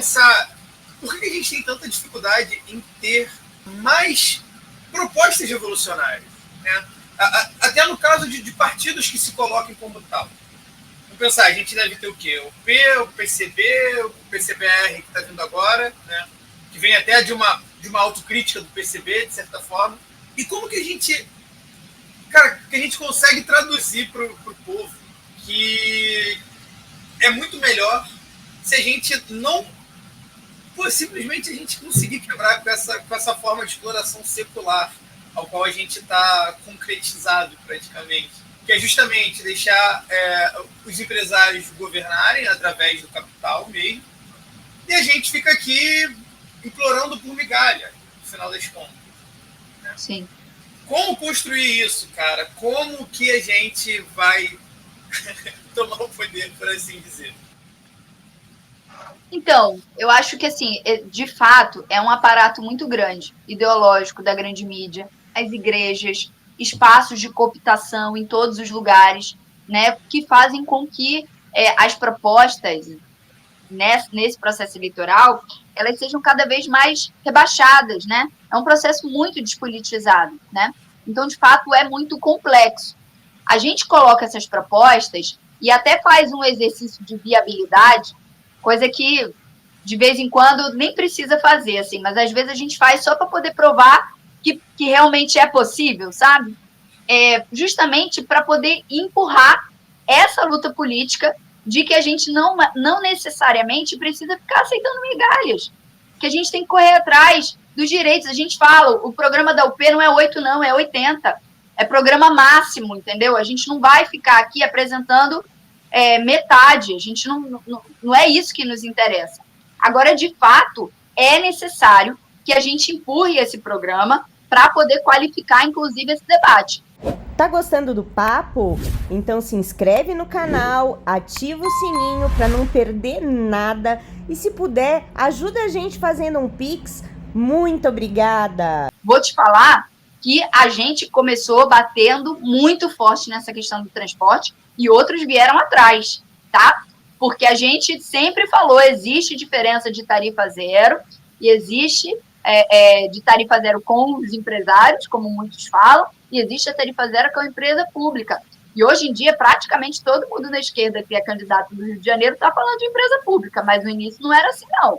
pensar por que a gente tem tanta dificuldade em ter mais propostas revolucionárias, né? Até no caso de partidos que se coloquem como tal. Vamos pensar, a gente deve ter o quê? O P, o PCB, o PCBR que está vindo agora, né? Que vem até de uma autocrítica do PCB, de certa forma. E como que a gente, cara, que a gente consegue traduzir para o povo que é muito melhor se a gente não, simplesmente a gente conseguir quebrar com essa forma de exploração secular ao qual a gente está concretizado praticamente, que é justamente deixar os empresários governarem através do capital mesmo, e a gente fica aqui implorando por migalha, no final das contas. Né? Sim. Como construir isso, cara? Como que a gente vai tomar o poder, por assim dizer? Então, eu acho que, assim, de fato, é um aparato muito grande, ideológico da grande mídia, as igrejas, espaços de cooptação em todos os lugares, né, que fazem com que as propostas nesse processo eleitoral, elas sejam cada vez mais rebaixadas, né? É um processo muito despolitizado, né? Então, de fato, é muito complexo. A gente coloca essas propostas e até faz um exercício de viabilidade, coisa que, de vez em quando, nem precisa fazer, assim, mas às vezes a gente faz só para poder provar que realmente é possível, sabe? Justamente para poder empurrar essa luta política de que a gente não necessariamente precisa ficar aceitando migalhas, que a gente tem que correr atrás dos direitos. A gente fala, o programa da UP não é 8, não, é 80. É programa máximo, entendeu? A gente não vai ficar aqui apresentando metade, a gente não é isso que nos interessa. Agora, de fato, é necessário que a gente empurre esse programa para poder qualificar, inclusive, esse debate. Tá gostando do papo? Então se inscreve no canal, ativa o sininho para não perder nada e, se puder, ajuda a gente fazendo um Pix. Muito obrigada! Vou te falar que a gente começou batendo muito forte nessa questão do transporte e outros vieram atrás, tá? Porque a gente sempre falou, existe diferença de tarifa zero e existe de tarifa zero com os empresários, como muitos falam, e existe a tarifa zero com a empresa pública. E hoje em dia, praticamente todo mundo na esquerda que é candidato do Rio de Janeiro está falando de empresa pública, mas no início não era assim, não.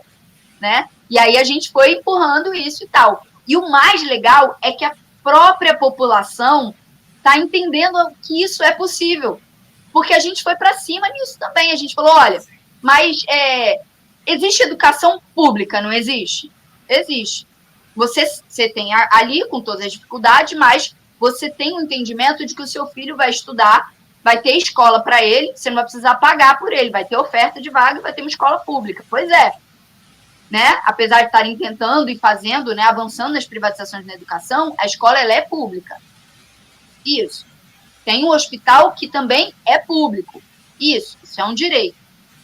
Né? E aí a gente foi empurrando isso e tal. E o mais legal é que a própria população está entendendo que isso é possível. Porque a gente foi para cima nisso também. A gente falou, olha, mas existe educação pública, não existe? Existe. Você tem ali, com todas as dificuldades, mas você tem um entendimento de que o seu filho vai estudar, vai ter escola para ele, você não vai precisar pagar por ele, vai ter oferta de vaga e vai ter uma escola pública. Pois é. Né? Apesar de estarem tentando e fazendo, né, avançando nas privatizações na educação, a escola ela é pública. Isso. Tem um hospital que também é público. Isso é um direito.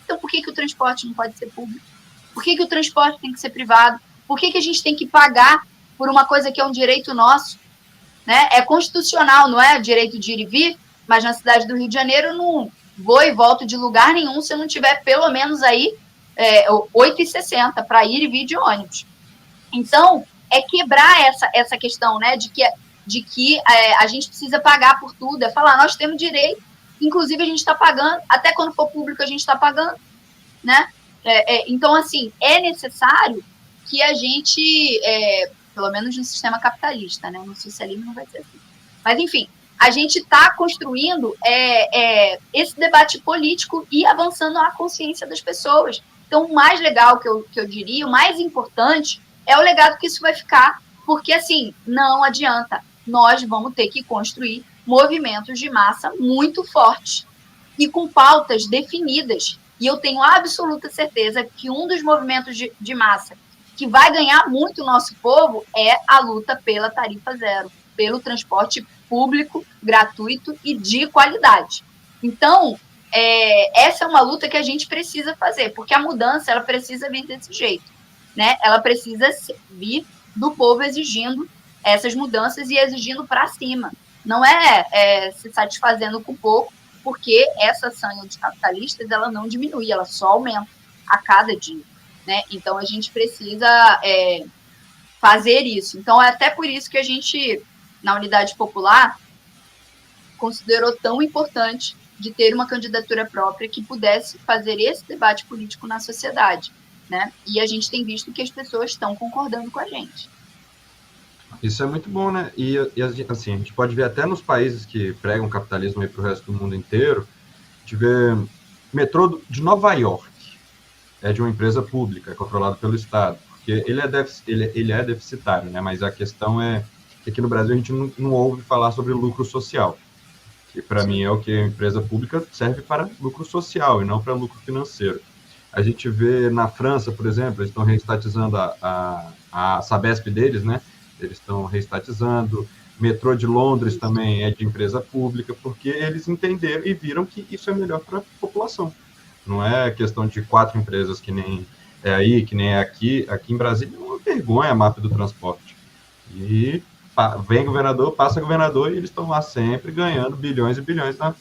Então, por que o transporte não pode ser público? Por que o transporte tem que ser privado? Por que a gente tem que pagar por uma coisa que é um direito nosso? Né? É constitucional, não é direito de ir e vir, mas na cidade do Rio de Janeiro eu não vou e volto de lugar nenhum se eu não tiver pelo menos aí 8,60 para ir e vir de ônibus. Então, é quebrar essa questão, né, de que a gente precisa pagar por tudo, é falar, nós temos direito, inclusive a gente está pagando, até quando for público a gente está pagando, né? Então, assim, é necessário que a gente, pelo menos no sistema capitalista, né, no socialismo não vai ser assim, mas enfim, a gente está construindo esse debate político e avançando a consciência das pessoas. Então, o mais legal que eu diria, o mais importante, é o legado que isso vai ficar, porque, assim, não adianta. Nós vamos ter que construir movimentos de massa muito fortes e com pautas definidas. E eu tenho absoluta certeza que um dos movimentos de massa que vai ganhar muito o nosso povo é a luta pela tarifa zero, pelo transporte público, gratuito e de qualidade. Então, essa é uma luta que a gente precisa fazer, porque a mudança ela precisa vir desse jeito, né? Ela precisa vir do povo exigindo essas mudanças e exigindo para cima. Não se satisfazendo com pouco, porque essa sanha dos capitalistas ela não diminui, ela só aumenta a cada dia. né? Então, a gente precisa fazer isso. Então, é até por isso que a gente, na Unidade Popular, considerou tão importante de ter uma candidatura própria que pudesse fazer esse debate político na sociedade, né? E a gente tem visto que as pessoas estão concordando com a gente. Isso é muito bom, né? E assim, a gente pode ver até nos países que pregam capitalismo para o resto do mundo inteiro, a gente vê metrô de Nova York, é de uma empresa pública, é controlado pelo Estado, porque ele é deficitário, né? Mas a questão é que aqui no Brasil a gente não ouve falar sobre lucro social, que para mim é o que a empresa pública serve para lucro social e não para lucro financeiro. A gente vê na França, por exemplo, eles estão reestatizando a Sabesp deles, né? Eles estão reestatizando. Metrô de Londres também é de empresa pública, porque eles entenderam e viram que isso é melhor para a população. Não é questão de 4 empresas que nem é aí, que nem é aqui. Aqui em Brasília é uma vergonha a máfia do transporte. E vem governador, passa governador, e eles estão lá sempre ganhando bilhões e bilhões nas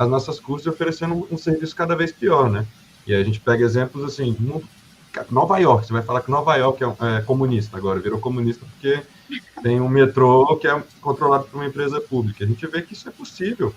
nossas custas e oferecendo um serviço cada vez pior, né? E aí a gente pega exemplos assim, Nova York, você vai falar que Nova York é comunista agora, virou comunista porque tem um metrô que é controlado por uma empresa pública. A gente vê que isso é possível.